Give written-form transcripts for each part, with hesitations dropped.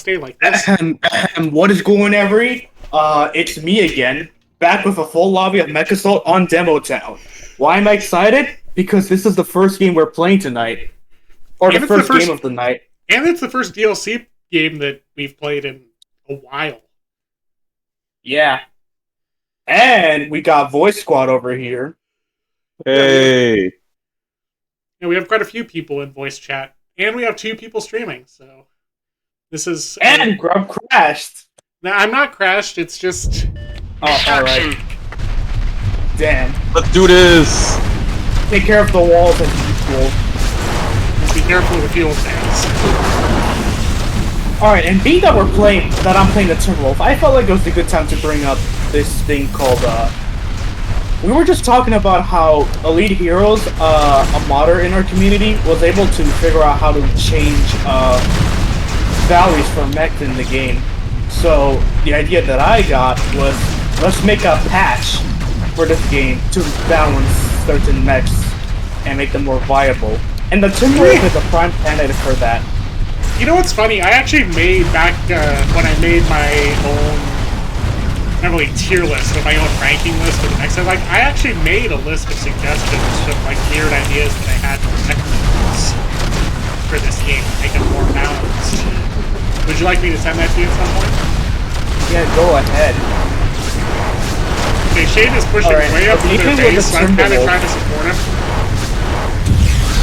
day like this. What is going, every? It's me again, back with a full lobby of Mechassault on Demo Town. Why am I excited? Because this is the first game we're playing tonight. Or the first game of the night. And it's the first DLC game that we've played in a while. Yeah. And we got Voice Squad over here. Hey. And we have quite a few people in voice chat. And we have 2 people streaming, so... This is... And Grub crashed! No, I'm not crashed, it's just... Oh, alright. Damn. Let's do this! Take care of the walls as usual. Just be careful with the fuel tanks. Alright, and being that I'm playing the Timberwolf, I felt like it was a good time to bring up this thing called, we were just talking about how Elite Heroes, a modder in our community, was able to figure out how to change, values for mechs in the game. So, the idea that I got was, let's make a patch for this game to balance certain mechs and make them more viable. And the Timberwolf is a prime candidate for that. You know what's funny? I actually made back when I made my own, not really tier list, but my own ranking list for the next. I actually made a list of suggestions of like weird ideas that I had for mechanisms for this game to make it more balanced. Would you like me to send that to you at some point? Yeah, go ahead. Okay, Shade is pushing way up to their base, so I'm kind of trying to support him.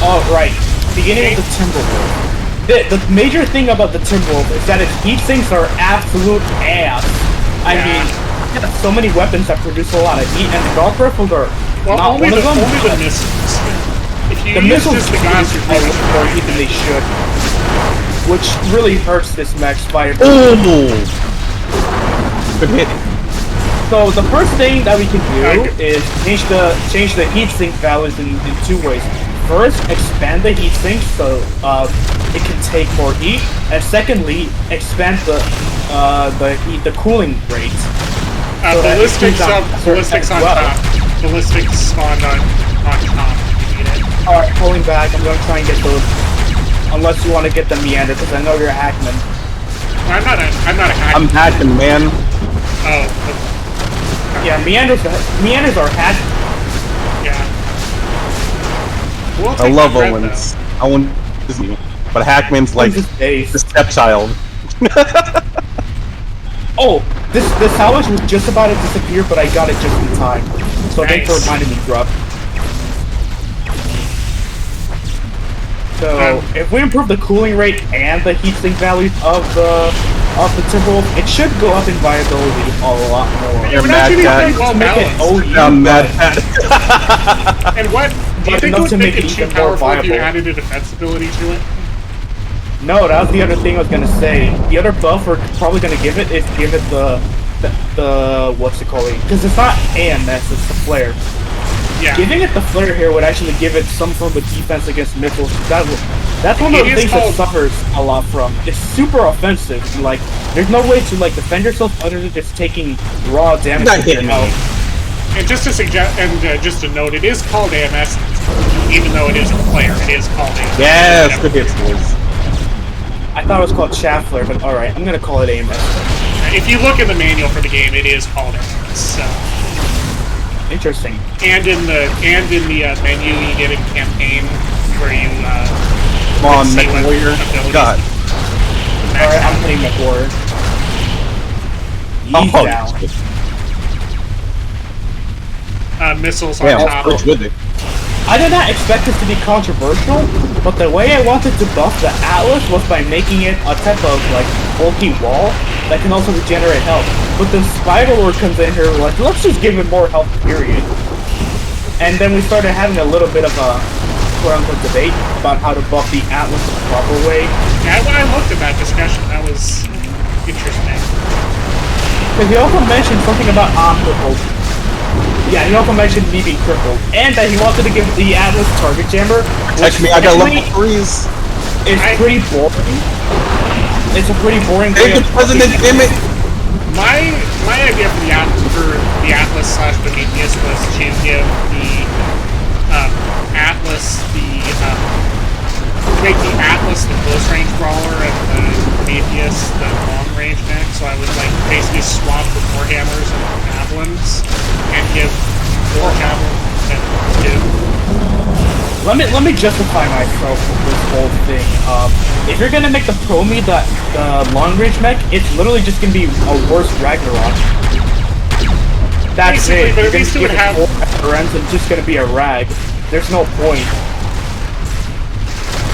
Oh, right. Beginning with the Timberwolf. The major thing about the Timberwolf is that its heat sinks are absolute ass. I mean, so many weapons that produce a lot of heat, and the Dark Rifles are not one of them. Only the missiles. If you the use missiles just the gas, are more heat than they should, which really hurts this mech's viability. Oh! Good hit. So the first thing that we can do is change the heat sink values in 2 ways. First, expand the heat sink so it can take more heat, and secondly, expand the cooling rate. So ballistics on top. Ballistics spawned on top. Alright, pulling back. I'm gonna try and get those. Unless you want to get the meander, because I know you're a hackman. I'm not a hackman. I'm hacking, man. Oh. Yeah, meanders are hacked. Yeah. I love Owens. Owen is me, but Hackman's like the stepchild. Oh, this salvage was just about to disappear, but I got it just in time. So thanks for reminding me, Grub. So if we improve the cooling rate and the heatsink values of the Timberwolf, it should go up in viability a lot more. You're mad cat. Mad cat. And what? Do you think it would make it too powerful if you added a defense ability to it? No, that was the other thing I was gonna say. The other buff we're probably gonna give it is give it the what's it called? Because it's not AMS, it's the flare. Yeah. Giving it the flare here would actually give it some form of defense against missiles. That's one of the things it suffers a lot from. It's super offensive. Like, there's no way to like defend yourself other than just taking raw damage. Not hitting me. And just to suggest, and just to note, it is called AMS, even though it is a flare. It is called AMS. Yes, good hits, boys. I thought it was called shaft flare, but all right, I'm gonna call it AMS. If you look in the manual for the game, it is called AMS. So. Interesting. And in the menu you get in campaign where you come on, Mech Warrior. God. Alright, I'm playing Mech Warrior. He's down. Missiles on top. I did not expect this to be controversial, but the way I wanted to buff the Atlas was by making it a type of like bulky wall that can also regenerate health. But the Spider Lord comes in here like, let's just give it more health, period. And then we started having a little bit of a quote-unquote debate about how to buff the Atlas the proper way. Yeah, when I looked at that discussion, that was interesting. Because he also mentioned something about crippled. Yeah, he also mentioned me being crippled. And that he wanted to give the Atlas target jammer. Text me, I got level 3s. It's pretty boring. It's a pretty boring way of President, damn it! My idea for the Atlas / Prometheus was to give the Atlas the make the Atlas the close range brawler and the Prometheus the long range mech, so I would like basically swap the Warhammers and the Javelins and give 4 Javelins and 2. Let me justify myself with this whole thing. If you're gonna make the Promi the long range mech, it's literally just gonna be a worse Ragnarok. That's basically, it. but You're at least it would have. It's just gonna be a rag. There's no point.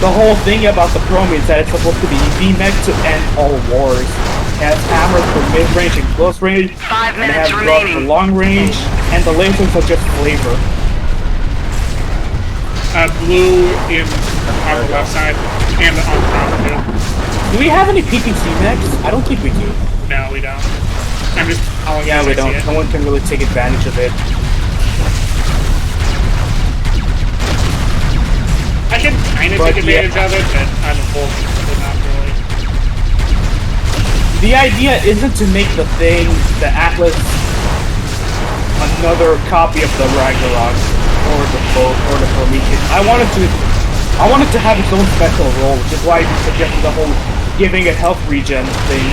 The whole thing about the Promi is that it's supposed to be the mech to end all wars. It has hammers for mid-range and close range, 5 and it has minutes guns for remaining. long range, and the lasers are just flavor. Blue in our left side and on the top too. Do we have any PPC mechs? I don't think we do. No, we don't. I'm just calling Yeah, it as we I see don't. it. No one can really take advantage of it. I can kind of But, take advantage of it, but I'm a full, but not really. The idea isn't to make the thing, the Atlas, another copy of the Ragnarok or the Prometheus. I wanted to have its own special role, which is why I suggested the whole giving it health regen thing,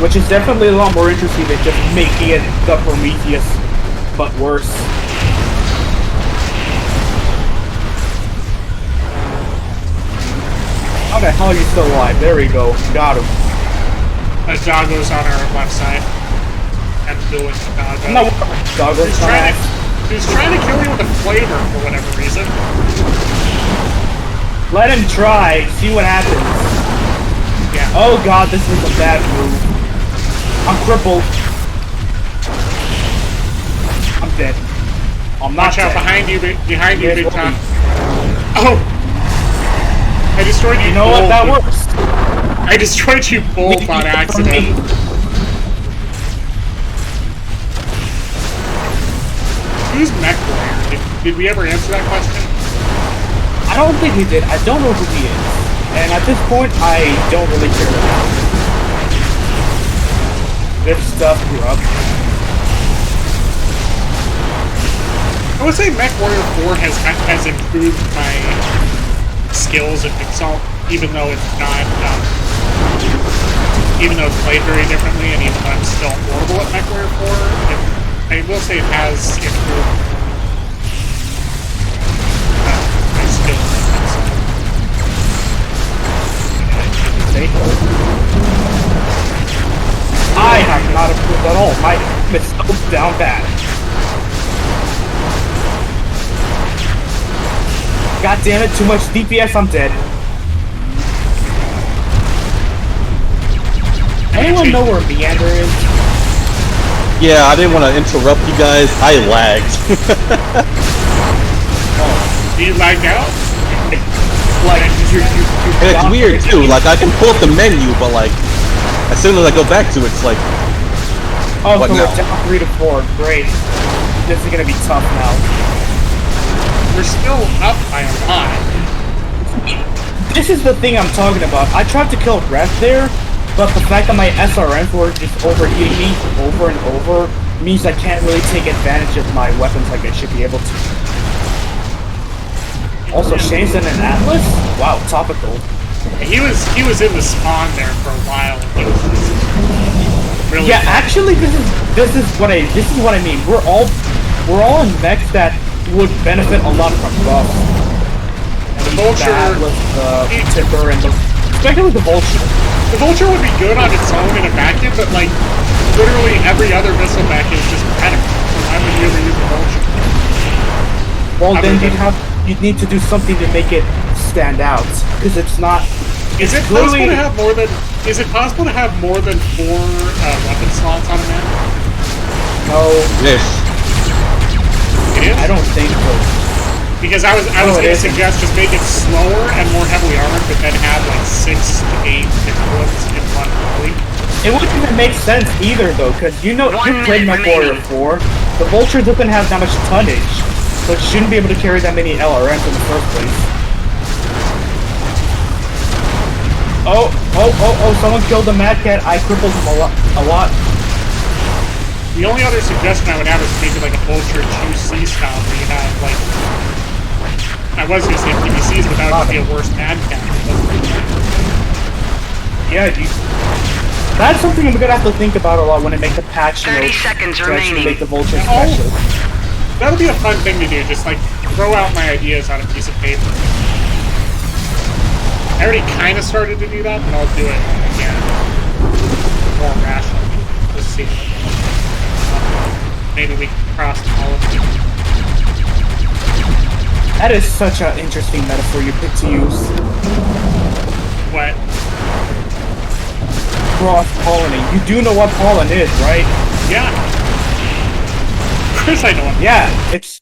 which is definitely a lot more interesting than just making it the Prometheus, but worse. How the hell are you still alive? There we go. Got him. Doggo's on our left side. I'm doing Doggo. No, Doggo's He's trying to kill you with a flavor for whatever reason. Let him try. See what happens. Yeah. Oh god, this is a bad move. I'm crippled. I'm dead. I'm not Watch out dead. behind you, Yes, big time. Wolfie. Oh! I destroyed you. You know what? both. That works. I destroyed you both on accident. Who's Mech Warrior? Did we ever answer that question? I don't think we did. I don't know who he is. And at this point, I don't really care about it. This stuff grew up. I would say Mech Warrior 4 has improved my skills at Mechassault, even though it's not, even though it's played very differently, and even though I'm still horrible at Mech Warrior 4, I will say it has improved my skills at Mechassault. I have not improved at all. My is so down bad. God damn it, too much DPS, I'm dead. Anyone know where Meander is? Yeah, I didn't want to interrupt you guys. I lagged. Do you lag out? Like, you And it's weird too. Like I can pull up the menu, but like as soon as I go back to it, it's like, Oh, what so now? we're down 3 to 4. Great. This is gonna be tough now. We're still up by a lot. This is the thing I'm talking about. I tried to kill Ref there, but the fact that my SRMs were just overheating me over and over means I can't really take advantage of my weapons like I should be able to. Also, Shane's in an Atlas? Wow, topical. He was in the spawn there for a while. He was really Yeah, actually, this is what I mean. We're all in mechs that would benefit a lot from buffs. The Vulture, the Timber, and especially the Vulture. the Vulture would be good on its own in a vacuum, but like literally every other missile mech is just better. So why would you ever use the Vulture? Well, then you'd need to do something to make it stand out, because it's not. Is it possible to have more than? Is it possible to have more than 4 weapon slots on a map? No, yes. It is. I don't think so. Because I was No, going it to isn't. suggest just make it slower and more heavily armored, but then have like 6 to 8 equivalents in one volley. It wouldn't even make sense either, though, because you played Mech Warrior 4. The Vulture doesn't have that much tonnage, so it shouldn't be able to carry that many LRMs in the first place. Oh, someone killed the Mad Cat. I crippled him a lot. The only other suggestion I would have is maybe like a Vulture 2C style where you have like I was gonna say PVCs, but that would be a worse ad cap. Yeah, dude. That's something I'm gonna have to think about a lot when I make the patch 30 notes seconds to actually remaining. make the Vulture Oh. special. That'll be a fun thing to do, just like throw out my ideas on a piece of paper. I already kind of started to do that, but I'll do it again. More rationally. Let's see. Maybe we can cross policy. That is such an interesting metaphor you picked to use. What? Cross-pollinate. You do know what pollen is, right? Yeah. Of course I know what. Yeah, it's